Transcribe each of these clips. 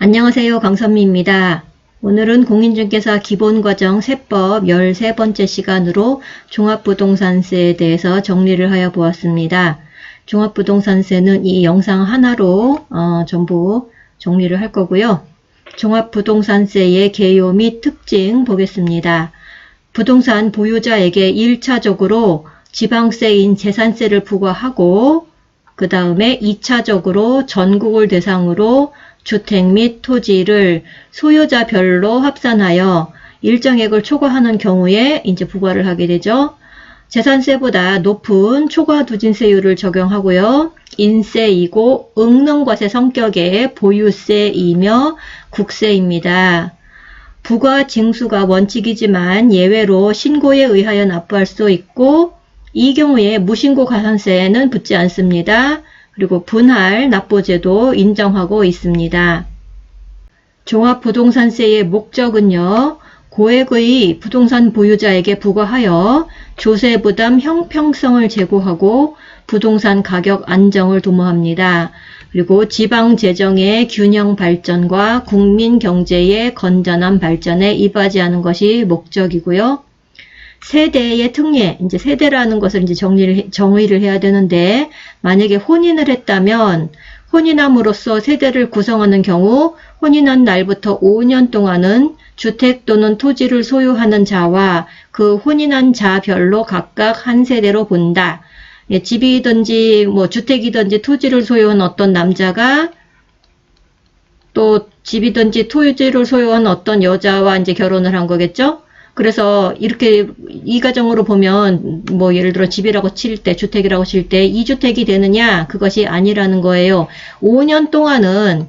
안녕하세요. 강선미입니다. 오늘은 공인중개사 기본과정 세법 13번째 시간으로 종합부동산세에 대해서 정리를 하여 보았습니다. 종합부동산세는 이 영상 하나로 전부 정리를 할 거고요. 종합부동산세의 개요 및 특징 보겠습니다. 부동산 보유자에게 1차적으로 지방세인 재산세를 부과하고 그 다음에 2차적으로 전국을 대상으로 주택 및 토지를 소유자별로 합산하여 일정액을 초과하는 경우에 이제 부과를 하게 되죠. 재산세보다 높은 초과 누진세율을 적용하고요. 인세이고 응능과세 성격의 보유세이며 국세입니다. 부과 징수가 원칙이지만 예외로 신고에 의하여 납부할 수 있고 이 경우에 무신고 가산세는 붙지 않습니다. 그리고 분할 납부제도 인정하고 있습니다. 종합부동산세의 목적은요. 고액의 부동산 보유자에게 부과하여 조세 부담 형평성을 제고하고 부동산 가격 안정을 도모합니다. 그리고 지방 재정의 균형 발전과 국민 경제의 건전한 발전에 이바지하는 것이 목적이고요. 세대의 특례, 이제 세대라는 것을 이제 정의를 해야 되는데, 만약에 혼인을 했다면, 혼인함으로써 세대를 구성하는 경우, 혼인한 날부터 5년 동안은 주택 또는 토지를 소유하는 자와 그 혼인한 자별로 각각 한 세대로 본다. 예, 집이든지, 주택이든지 토지를 소유한 어떤 남자가 또 집이든지 토지를 소유한 어떤 여자와 이제 결혼을 한 거겠죠? 그래서 이렇게 이 가정으로 보면 예를 들어 집이라고 칠 때 주택이라고 칠 때 2주택이 되느냐 그것이 아니라는 거예요. 5년 동안은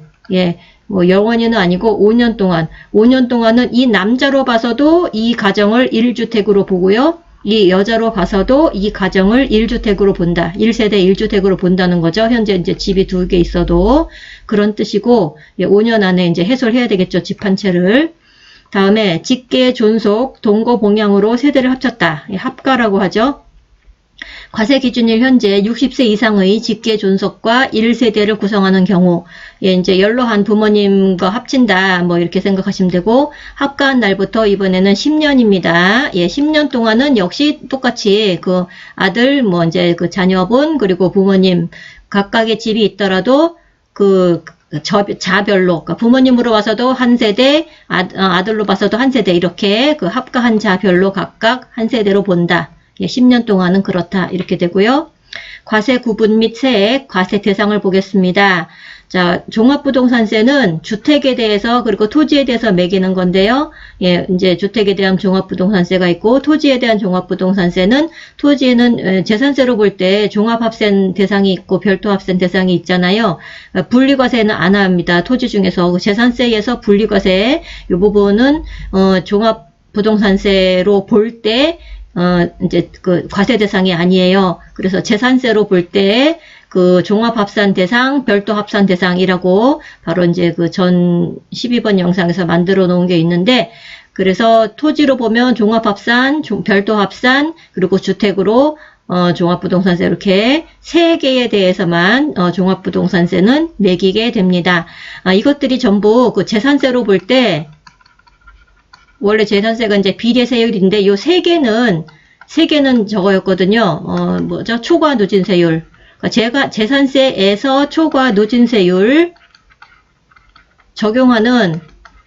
영원히는 아니고 5년 동안은 이 남자로 봐서도 이 가정을 1주택으로 보고요. 이 여자로 봐서도 이 가정을 1주택으로 본다. 1세대 1주택으로 본다는 거죠. 현재 이제 집이 2개 있어도 그런 뜻이고 5년 안에 이제 해소해야 되겠죠. 집 한 채를. 다음에 직계 존속 동거 봉양으로 세대를 합쳤다. 합가라고 하죠. 과세 기준일 현재 60세 이상의 직계 존속과 1세대를 구성하는 경우 이제 연로한 부모님과 합친다. 이렇게 생각하시면 되고 합가한 날부터 이번에는 10년입니다. 10년 동안은 역시 똑같이 그 아들 이제 그 자녀분 그리고 부모님 각각의 집이 있더라도 자별로, 그러니까 부모님으로 봐서도 한 세대, 아들로 봐서도 한 세대, 이렇게 그 합가한 자별로 각각 한 세대로 본다. 10년 동안은 그렇다. 이렇게 되고요. 과세 구분 및 세액, 과세 대상을 보겠습니다. 자, 종합부동산세는 주택에 대해서 그리고 토지에 대해서 매기는 건데요. 이제 주택에 대한 종합부동산세가 있고 토지에 대한 종합부동산세는 토지에는 재산세로 볼 때 종합합산 대상이 있고 별도합산 대상이 있잖아요. 분리과세는 안 합니다. 토지 중에서 재산세에서 분리과세 이 부분은 종합부동산세로 볼 때 이제 그 과세 대상이 아니에요. 그래서 재산세로 볼 때 그 종합합산 대상, 별도합산 대상이라고 바로 이제 그 전 12번 영상에서 만들어 놓은 게 있는데 그래서 토지로 보면 종합합산, 별도합산, 그리고 주택으로 종합부동산세 이렇게 세 개에 대해서만 종합부동산세는 매기게 됩니다. 이것들이 전부 그 재산세로 볼 때 원래 재산세가 이제 비례세율인데 요 세 개는 저거였거든요. 초과 누진세율. 제가 재산세에서 초과 누진세율 적용하는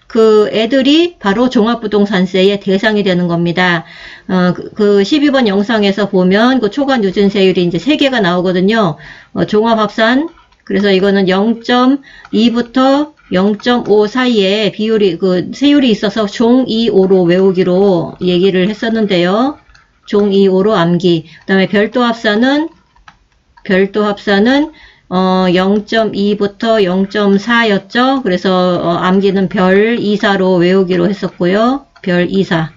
그 애들이 바로 종합부동산세의 대상이 되는 겁니다. 그 12번 영상에서 보면 그 초과 누진세율이 이제 3개가 나오거든요. 종합합산. 그래서 이거는 0.2부터 0.5 사이에 비율이, 세율이 있어서 종2,5로 외우기로 얘기를 했었는데요. 종2,5로 암기. 그 다음에 별도합산은 0.2부터 0.4였죠. 그래서 암기는 별 2사로 외우기로 했었고요. 별 2사.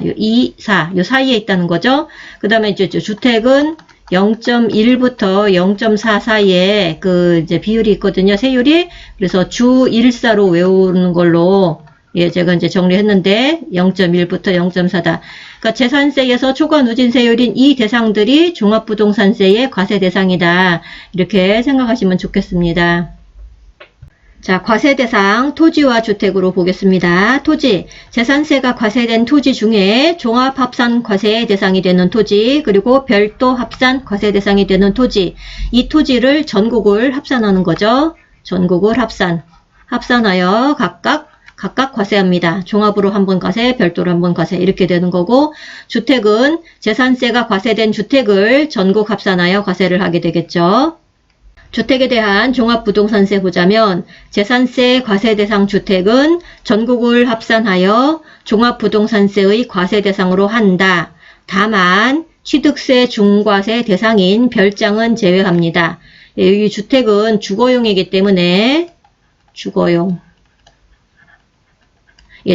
요 2, 4. 요 사이에 있다는 거죠. 그 다음에 이제 주택은 0.1부터 0.4 사이에 이제 비율이 있거든요. 세율이. 그래서 주 1사로 외우는 걸로 제가 이제 정리했는데 0.1부터 0.4다. 그러니까 재산세에서 초과 누진세율인 이 대상들이 종합부동산세의 과세 대상이다. 이렇게 생각하시면 좋겠습니다. 자, 과세대상 토지와 주택으로 보겠습니다. 토지, 재산세가 과세된 토지 중에 종합합산 과세 대상이 되는 토지, 그리고 별도 합산 과세 대상이 되는 토지, 이 토지를 전국을 합산하는 거죠. 전국을 합산하여 각각 과세합니다. 종합으로 한 번 과세, 별도로 한 번 과세 이렇게 되는 거고, 주택은 재산세가 과세된 주택을 전국 합산하여 과세를 하게 되겠죠. 주택에 대한 종합부동산세 보자면 재산세 과세 대상 주택은 전국을 합산하여 종합부동산세의 과세 대상으로 한다. 다만 취득세 중과세 대상인 별장은 제외합니다. 이 주택은 주거용이기 때문에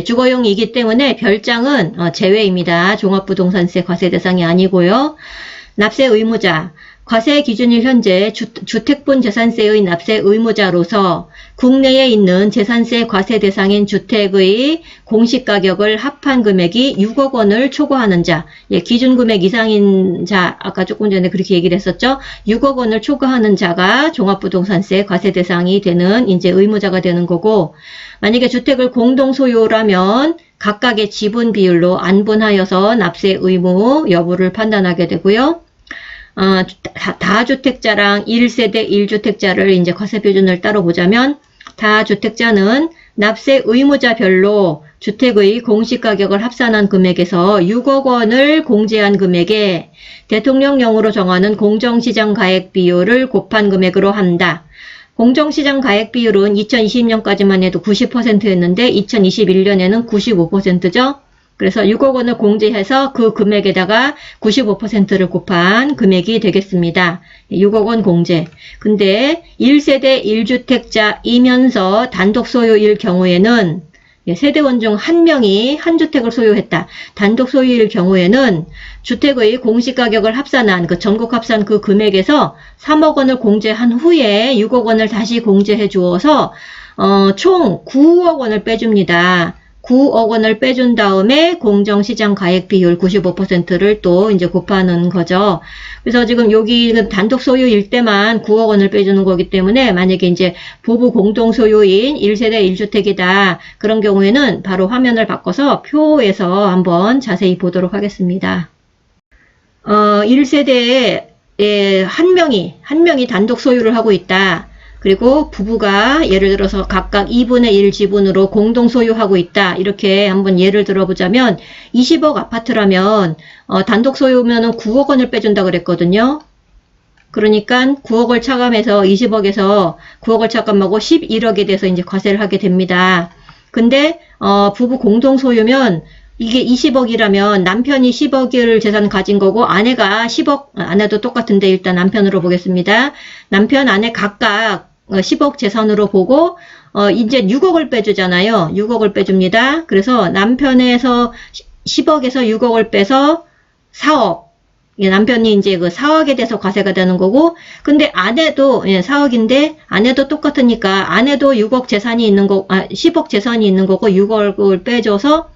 주거용이기 때문에 별장은 제외입니다. 종합부동산세 과세 대상이 아니고요. 납세 의무자, 과세 기준일 현재 주택분 재산세의 납세 의무자로서 국내에 있는 재산세 과세 대상인 주택의 공시가격을 합한 금액이 6억 원을 초과하는 자, 기준금액 이상인 자, 아까 조금 전에 그렇게 얘기를 했었죠. 6억 원을 초과하는 자가 종합부동산세 과세 대상이 되는 이제 의무자가 되는 거고, 만약에 주택을 공동소유라면 각각의 지분 비율로 안분하여서 납세 의무 여부를 판단하게 되고요. 다주택자랑 1세대 1주택자를 이제 과세 표준을 따로 보자면, 다주택자는 납세 의무자별로 주택의 공시가격을 합산한 금액에서 6억 원을 공제한 금액에 대통령령으로 정하는 공정시장 가액 비율을 곱한 금액으로 한다. 공정시장 가액 비율은 2020년까지만 해도 90%였는데 2021년에는 95%죠. 그래서 6억 원을 공제해서 그 금액에다가 95%를 곱한 금액이 되겠습니다. 6억 원 공제. 근데 1세대 1주택자이면서 단독 소유일 경우에는 세대원 중 한 명이 한 주택을 소유했다. 단독 소유일 경우에는 주택의 공시가격을 합산한 전국 합산 그 금액에서 3억 원을 공제한 후에 6억 원을 다시 공제해 주어서 총 9억 원을 빼줍니다. 9억 원을 빼준 다음에 공정시장 가액 비율 95%를 또 이제 곱하는 거죠. 그래서 지금 여기 단독 소유일 때만 9억 원을 빼주는 거기 때문에 만약에 이제 부부 공동 소유인 1세대 1주택이다. 그런 경우에는 바로 화면을 바꿔서 표에서 한번 자세히 보도록 하겠습니다. 1세대에 한 명이 단독 소유를 하고 있다. 그리고 부부가 예를 들어서 각각 2분의 1 지분으로 공동 소유하고 있다. 이렇게 한번 예를 들어보자면 20억 아파트라면 단독 소유면은 9억 원을 빼준다 그랬거든요. 그러니까 9억을 차감해서 20억에서 9억을 차감하고 11억에 대해서 이제 과세를 하게 됩니다. 근데 부부 공동 소유면 이게 20억이라면 남편이 10억을 재산 가진 거고 아내가 10억, 아내도 똑같은데 일단 남편으로 보겠습니다. 남편, 아내 각각 10억 재산으로 보고 이제 6억을 빼주잖아요. 6억을 빼줍니다. 그래서 남편에서 10억에서 6억을 빼서 4억. 남편이 이제 그 4억에 대해서 과세가 되는 거고, 근데 아내도 4억인데 아내도 똑같으니까 아내도 6억 재산이 있는 거, 10억 재산이 있는 거고 6억을 빼줘서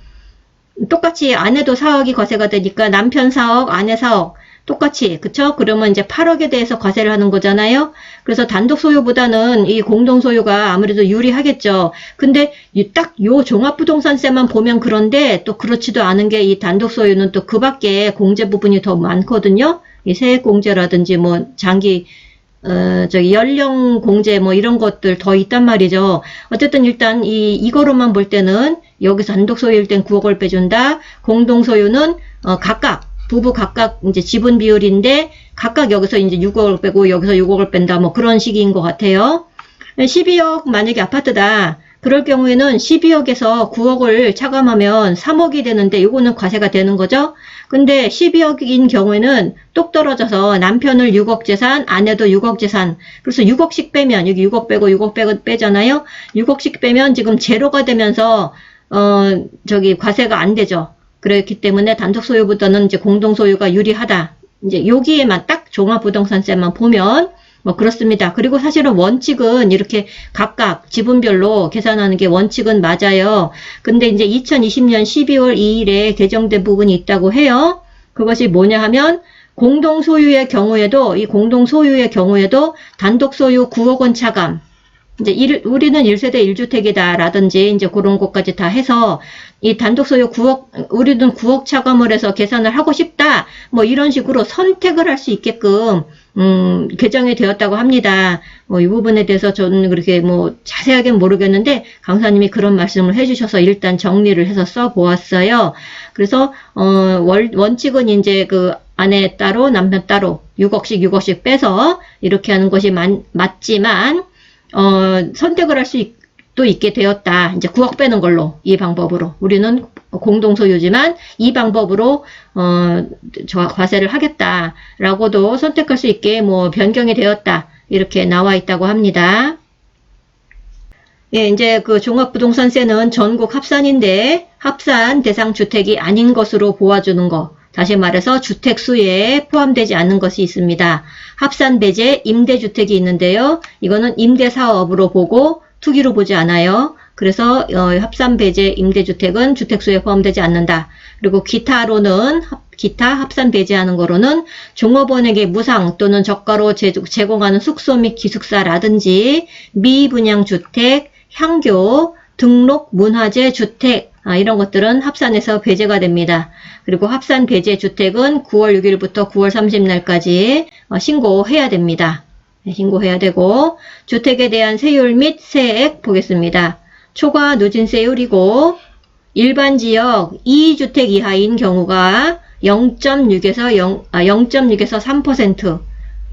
똑같이 아내도 4억이 과세가 되니까 남편 4억, 아내 4억. 똑같이, 그쵸? 그러면 이제 8억에 대해서 과세를 하는 거잖아요? 그래서 단독 소유보다는 이 공동 소유가 아무래도 유리하겠죠. 근데 딱 요 종합부동산세만 보면 그런데 또 그렇지도 않은 게 이 단독 소유는 또 그 밖에 공제 부분이 더 많거든요? 이 세액 공제라든지 뭐 장기, 연령 공제 뭐 이런 것들 더 있단 말이죠. 어쨌든 일단 이거로만 볼 때는 여기서 단독 소유일 땐 9억을 빼준다. 공동 소유는 부부 각각 이제 지분 비율인데 각각 여기서 이제 6억을 빼고 여기서 6억을 뺀다 뭐 그런 식인 것 같아요. 12억 만약에 아파트다. 그럴 경우에는 12억에서 9억을 차감하면 3억이 되는데 이거는 과세가 되는 거죠. 근데 12억인 경우에는 똑 떨어져서 남편을 6억 재산, 아내도 6억 재산. 그래서 6억씩 빼면 여기 6억 빼고 6억 빼잖아요. 6억씩 빼면 지금 제로가 되면서 과세가 안 되죠. 그렇기 때문에 단독 소유보다는 이제 공동 소유가 유리하다. 이제 여기에만 딱 종합부동산세만 보면 뭐 그렇습니다. 그리고 사실은 원칙은 이렇게 각각 지분별로 계산하는 게 원칙은 맞아요. 근데 이제 2020년 12월 2일에 개정된 부분이 있다고 해요. 그것이 뭐냐 하면 공동 소유의 경우에도 단독 소유 9억 원 차감. 우리는 1세대 1주택이다 라든지 이제 그런 것까지 다 해서 이 단독 소유 9억, 우리는 9억 차감을 해서 계산을 하고 싶다. 뭐 이런 식으로 선택을 할 수 있게끔 개정이 되었다고 합니다. 뭐 이 부분에 대해서 저는 그렇게 뭐 자세하게는 모르겠는데 강사님이 그런 말씀을 해주셔서 일단 정리를 해서 써보았어요. 그래서 원칙은 이제 그 아내 따로 남편 따로 6억씩 빼서 이렇게 하는 것이 맞지만 선택을 할 수도 있게 되었다. 이제 9억 빼는 걸로, 이 방법으로. 우리는 공동소유지만 이 방법으로 과세를 하겠다라고도 선택할 수 있게 뭐 변경이 되었다. 이렇게 나와 있다고 합니다. 예, 이제 그 종합부동산세는 전국 합산인데 합산 대상 주택이 아닌 것으로 보아주는 거. 다시 말해서 주택수에 포함되지 않는 것이 있습니다. 합산 배제 임대주택이 있는데요. 이거는 임대사업으로 보고 투기로 보지 않아요. 그래서 합산 배제 임대주택은 주택수에 포함되지 않는다. 그리고 기타 합산 배제하는 거로는 종업원에게 무상 또는 저가로 제공하는 숙소 및 기숙사라든지 미분양주택, 향교, 등록 문화재 주택 이런 것들은 합산해서 배제가 됩니다. 그리고 합산 배제 주택은 9월 6일부터 9월 30날까지 신고해야 됩니다. 신고해야 되고 주택에 대한 세율 및 세액 보겠습니다. 초과 누진세율이고 일반 지역 2주택 이하인 경우가 0.6에서 3%.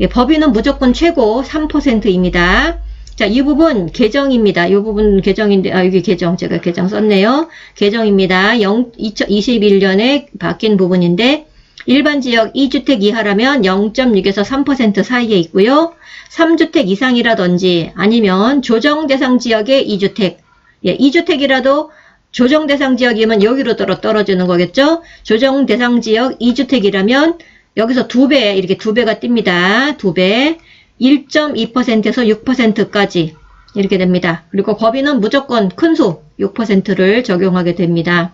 예, 법인은 무조건 최고 3%입니다. 자, 이 부분 개정입니다. 이 부분 개정인데, 여기 개정, 제가 개정 썼네요. 개정입니다. 2021년에 바뀐 부분인데, 일반 지역 2주택 이하라면 0.6에서 3% 사이에 있고요. 3주택 이상이라든지 아니면 조정 대상 지역의 2주택. 예, 2주택이라도 조정 대상 지역이면 여기로 떨어지는 거겠죠? 조정 대상 지역 2주택이라면 여기서 2배, 이렇게 2배가 뜹니다. 2배. 1.2%에서 6%까지 이렇게 됩니다. 그리고 법인은 무조건 큰수 6%를 적용하게 됩니다.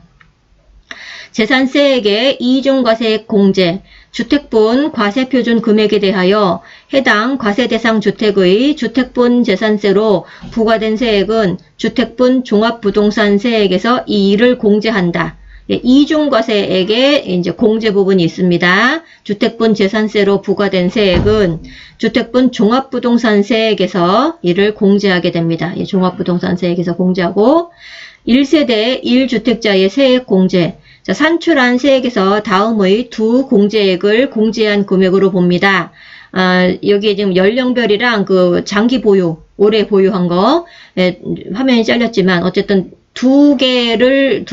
재산세액의 이중과세액 공제, 주택분 과세표준 금액에 대하여 해당 과세대상 주택의 주택분 재산세로 부과된 세액은 주택분 종합부동산세액에서 이를 공제한다. 예, 이중과세액의 이제 공제 부분이 있습니다. 주택분 재산세로 부과된 세액은 주택분 종합부동산세액에서 이를 공제하게 됩니다. 예, 종합부동산세액에서 공제하고 1세대 1주택자의 세액 공제. 자, 산출한 세액에서 다음의 두 공제액을 공제한 금액으로 봅니다. 여기에 지금 연령별이랑 그 장기 보유, 오래 보유한 거, 예, 화면이 잘렸지만 어쨌든 두 가지를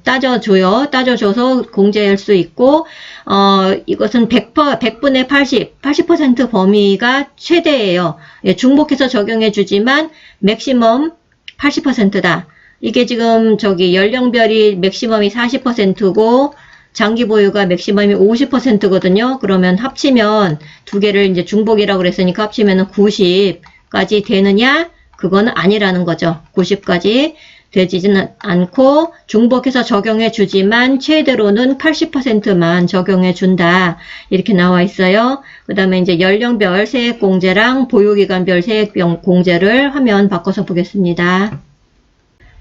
따져줘요. 따져줘서 공제할 수 있고, 이것은 100분의 80% 범위가 최대예요. 예, 중복해서 적용해주지만 맥시멈 80%다. 이게 지금 연령별이 맥시멈이 40%고 장기 보유가 맥시멈이 50%거든요. 그러면 합치면 두 개를 이제 중복이라고 그랬으니까 합치면은 90까지 되느냐? 그거는 아니라는 거죠. 90까지 되지는 않고 중복해서 적용해 주지만 최대로는 80%만 적용해 준다. 이렇게 나와 있어요. 그 다음에 이제 연령별 세액 공제랑 보유기간별 세액 공제를 화면 바꿔서 보겠습니다.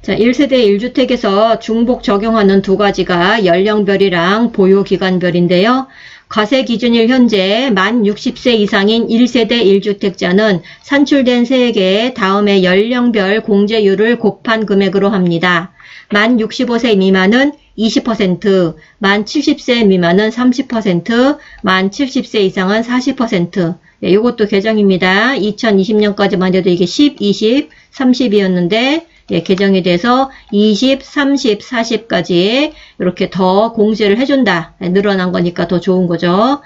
자, 1세대 1주택에서 중복 적용하는 두 가지가 연령별이랑 보유기간별인데요. 과세 기준일 현재 만 60세 이상인 1세대 1주택자는 산출된 세액에 다음의 연령별 공제율을 곱한 금액으로 합니다. 만 65세 미만은 20%, 만 70세 미만은 30%, 만 70세 이상은 40%. 예, 이것도 개정입니다. 2020년까지만 해도 이게 10, 20, 30이었는데 예, 개정이 돼서 20, 30, 40까지 이렇게 더 공제를 해준다. 예, 늘어난 거니까 더 좋은 거죠.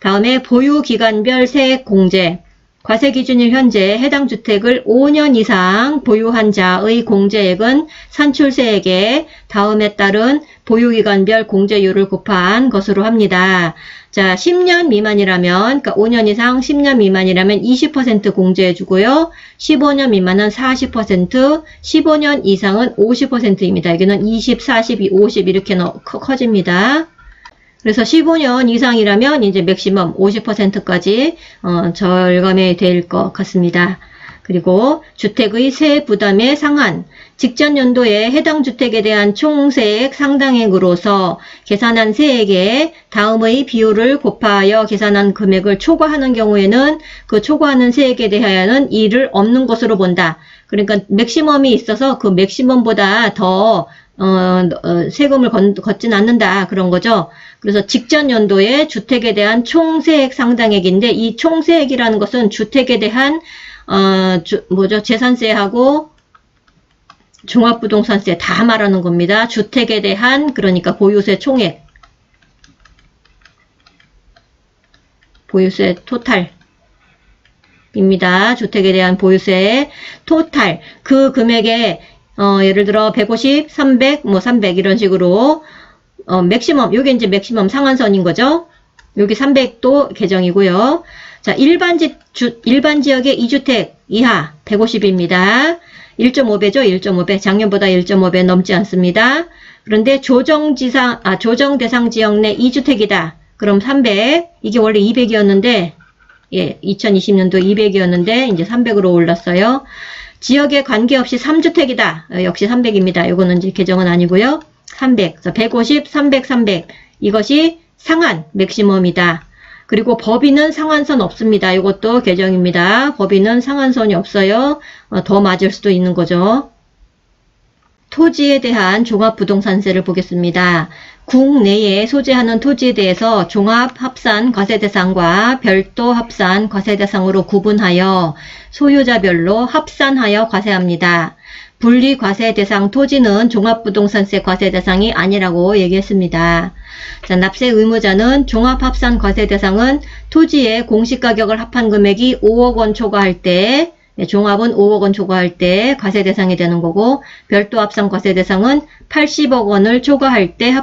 다음에 보유기간별 세액 공제. 과세 기준일 현재 해당 주택을 5년 이상 보유한 자의 공제액은 산출세액에 다음에 따른 보유기간별 공제율을 곱한 것으로 합니다. 자, 10년 미만이라면, 그러니까 5년 이상 10년 미만이라면 20% 공제해 주고요. 15년 미만은 40%, 15년 이상은 50%입니다. 여기는 20, 40, 50 이렇게 커집니다. 그래서 15년 이상이라면 이제 맥시멈 50%까지 절감이 될 것 같습니다. 그리고 주택의 세 부담의 상한, 직전 연도에 해당 주택에 대한 총세액 상당액으로서 계산한 세액에 다음의 비율을 곱하여 계산한 금액을 초과하는 경우에는 그 초과하는 세액에 대하여는 이를 없는 것으로 본다. 그러니까 맥시멈이 있어서 그 맥시멈보다 더 세금을 걷진 않는다. 그런 거죠. 그래서 직전 연도에 주택에 대한 총세액 상당액인데 이 총세액이라는 것은 주택에 대한 재산세하고 종합부동산세 다 말하는 겁니다. 주택에 대한 그러니까 보유세 총액, 보유세 토탈입니다. 주택에 대한 보유세 토탈 그 금액에 예를 들어 150, 300, 300 이런 식으로 맥시멈, 요게 이제 맥시멈 상한선인 거죠. 여기 300도 개정이고요. 자, 일반 지역의 2주택 이하 150입니다. 1.5배죠. 1.5배. 작년보다 1.5배 넘지 않습니다. 그런데 조정 대상 지역 내 2주택이다. 그럼 300. 이게 원래 200이었는데, 예, 2020년도 200이었는데, 이제 300으로 올랐어요. 지역에 관계없이 3주택이다. 역시 300입니다. 요거는 이제 개정은 아니고요. 300. 150, 300, 300. 이것이 상한, 맥시멈이다. 그리고 법인은 상한선 없습니다. 이것도 개정입니다. 법인은 상한선이 없어요. 더 맞을 수도 있는 거죠. 토지에 대한 종합부동산세를 보겠습니다. 국내에 소재하는 토지에 대해서 종합합산 과세대상과 별도 합산 과세대상으로 구분하여 소유자별로 합산하여 과세합니다. 분리과세대상 토지는 종합부동산세 과세대상이 아니라고 얘기했습니다. 자, 납세 의무자는 종합합산 과세대상은 토지의 공시가격을 합한 금액이 5억 원 초과할 때, 종합은 5억 원 초과할 때 과세대상이 되는 거고, 별도 합산 과세대상은 80억 원을 초과할 때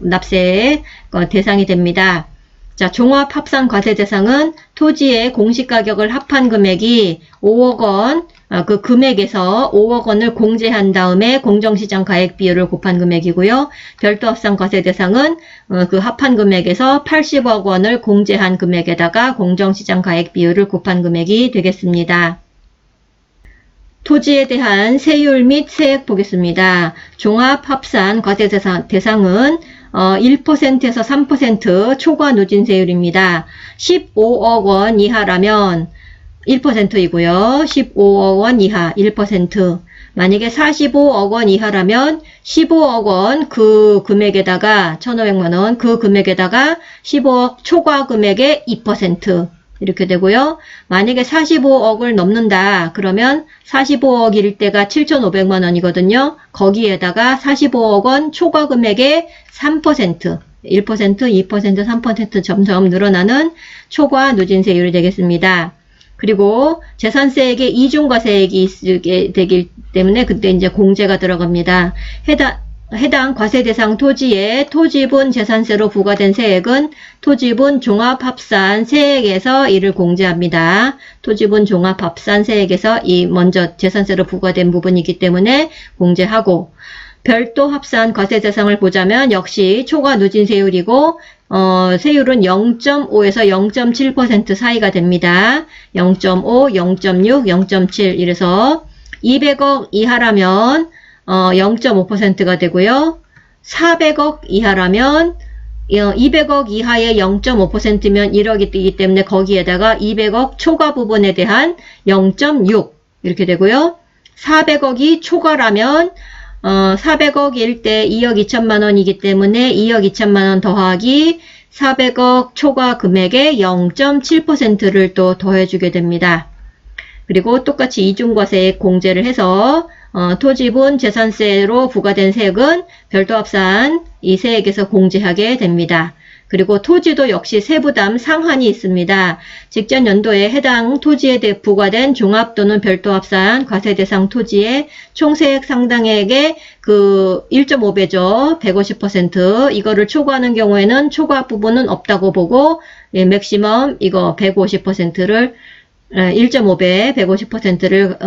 납세의 대상이 됩니다. 자, 종합합산 과세대상은 토지의 공시가격을 합한 금액이 5억 원, 그 금액에서 5억 원을 공제한 다음에 공정시장 가액 비율을 곱한 금액이고요. 별도 합산 과세대상은 그 합한 금액에서 80억 원을 공제한 금액에다가 공정시장 가액 비율을 곱한 금액이 되겠습니다. 토지에 대한 세율 및 세액 보겠습니다. 종합합산 과세대상은 1%에서 3% 초과 누진세율입니다. 15억 원 이하라면 1%이고요. 15억 원 이하 1%. 만약에 45억 원 이하라면 15억 원 그 금액에다가 1,500만 원 그 금액에다가 15억 초과 금액의 2% 이렇게 되고요. 만약에 45억을 넘는다 그러면 45억일 때가 7,500만 원이거든요. 거기에다가 45억 원 초과 금액의 3%, 1%, 2%, 3% 점점 늘어나는 초과 누진세율이 되겠습니다. 그리고 재산세액에 이중과세액이 있게 되기 때문에 그때 이제 공제가 들어갑니다. 해당 과세대상 토지에 토지분 재산세로 부과된 세액은 토지분 종합합산 세액에서 이를 공제합니다. 토지분 종합합산 세액에서 이 먼저 재산세로 부과된 부분이기 때문에 공제하고, 별도 합산 과세대상을 보자면 역시 초과 누진세율이고 세율은 0.5에서 0.7% 사이가 됩니다. 0.5, 0.6, 0.7 이래서 200억 이하라면 0.5%가 되고요. 400억 이하라면 200억 이하의 0.5%면 1억이 되기 때문에 거기에다가 200억 초과 부분에 대한 0.6 이렇게 되고요. 400억이 초과라면 400억일 때 2억 2천만 원이기 때문에 2억 2천만 원 더하기 400억 초과 금액의 0.7%를 또 더해주게 됩니다. 그리고 똑같이 이중과세액 공제를 해서 토지분 재산세로 부과된 세액은 별도 합산 이 세액에서 공제하게 됩니다. 그리고 토지도 역시 세부담 상한이 있습니다. 직전 연도에 해당 토지에 대해 부과된 종합 또는 별도 합산 과세대상 토지의 총세액 상당액의 그 1.5배죠. 150% 이거를 초과하는 경우에는 초과 부분은 없다고 보고 맥시멈 이거 150%를 1.5배 150%를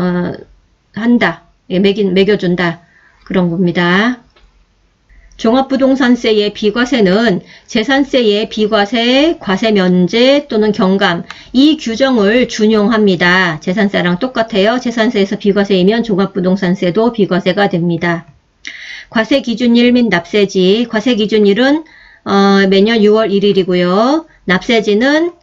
한다. 매겨준다. 그런 겁니다. 종합부동산세의 비과세는 재산세의 비과세, 과세면제 또는 경감 이 규정을 준용합니다. 재산세랑 똑같아요. 재산세에서 비과세이면 종합부동산세도 비과세가 됩니다. 과세기준일 및 납세지, 과세기준일은 매년 6월 1일이고요. 납세지는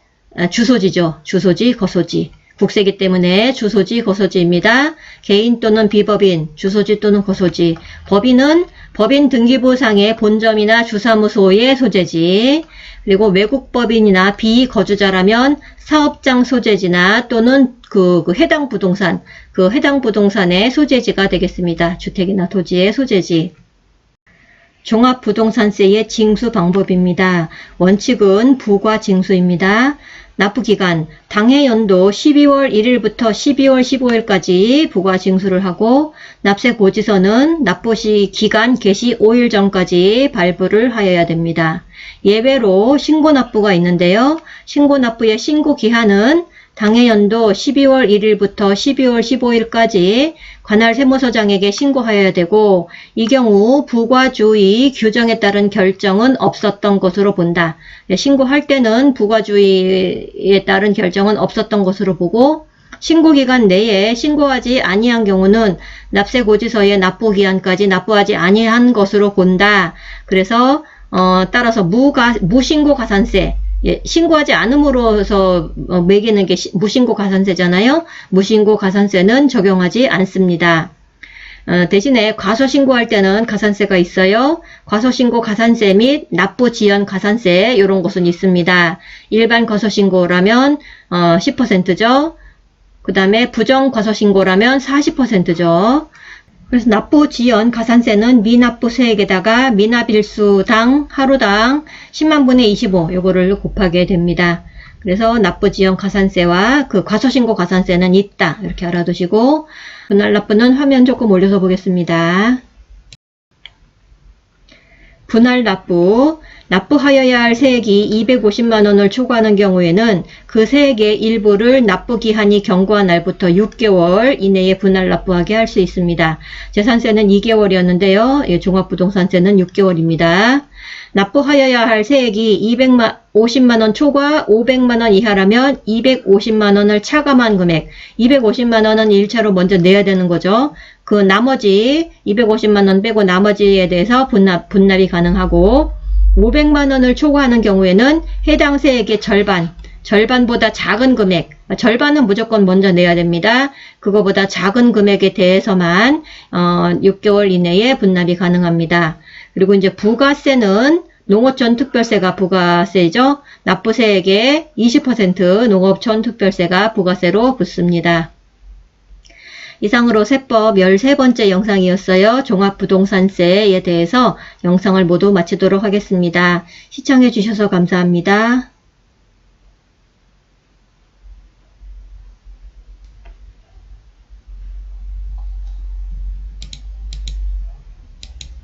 주소지죠. 주소지, 거소지. 국세기 때문에 주소지, 거소지입니다. 개인 또는 비법인, 주소지 또는 거소지. 법인은 법인 등기부상의 본점이나 주사무소의 소재지. 그리고 외국 법인이나 비거주자라면 사업장 소재지나 또는 그 해당 부동산, 그 해당 부동산의 소재지가 되겠습니다. 주택이나 토지의 소재지. 종합부동산세의 징수 방법입니다. 원칙은 부과 징수입니다. 납부기간, 당해 연도 12월 1일부터 12월 15일까지 부과 징수를 하고 납세 고지서는 납부시 기간 개시 5일 전까지 발부를 하여야 됩니다. 예외로 신고납부가 있는데요. 신고납부의 신고기한은 당해 연도 12월 1일부터 12월 15일까지 관할 세무서장에게 신고하여야 되고 이 경우 부과주의 규정에 따른 결정은 없었던 것으로 본다. 신고할 때는 부과주의에 따른 결정은 없었던 것으로 보고 신고기간 내에 신고하지 아니한 경우는 납세고지서의 납부기한까지 납부하지 아니한 것으로 본다. 그래서 따라서 무신고 가산세 신고하지 않음으로써 매기는 게 무신고 가산세잖아요. 무신고 가산세는 적용하지 않습니다. 대신에 과소신고할 때는 가산세가 있어요. 과소신고 가산세 및 납부지연 가산세 이런 것은 있습니다. 일반 과소신고라면 10%죠. 그 다음에 부정 과소신고라면 40%죠. 그래서 납부지연 가산세는 미납부세액에다가 미납일수당 하루당 10만분의 25 요거를 곱하게 됩니다. 그래서 납부지연 가산세와 그 과소신고 가산세는 있다. 이렇게 알아두시고 분할납부는 화면 조금 올려서 보겠습니다. 분할납부 납부하여야 할 세액이 250만원을 초과하는 경우에는 그 세액의 일부를 납부기한이 경과한 날부터 6개월 이내에 분할납부하게 할 수 있습니다. 재산세는 2개월이었는데요. 종합부동산세는 6개월입니다. 납부하여야 할 세액이 250만원 초과 500만원 이하라면 250만원을 차감한 금액 250만원은 1차로 먼저 내야 되는 거죠. 그 나머지 250만원 빼고 나머지에 대해서 분납이 가능하고 500만원을 초과하는 경우에는 해당 세액의 절반보다 작은 금액, 절반은 무조건 먼저 내야 됩니다. 그거보다 작은 금액에 대해서만 6개월 이내에 분납이 가능합니다. 그리고 이제 부가세는 농어촌 특별세가 부가세죠. 납부세액의 20% 농어촌 특별세가 부가세로 붙습니다. 이상으로 세법 13번째 영상이었어요. 종합부동산세에 대해서 영상을 모두 마치도록 하겠습니다. 시청해 주셔서 감사합니다.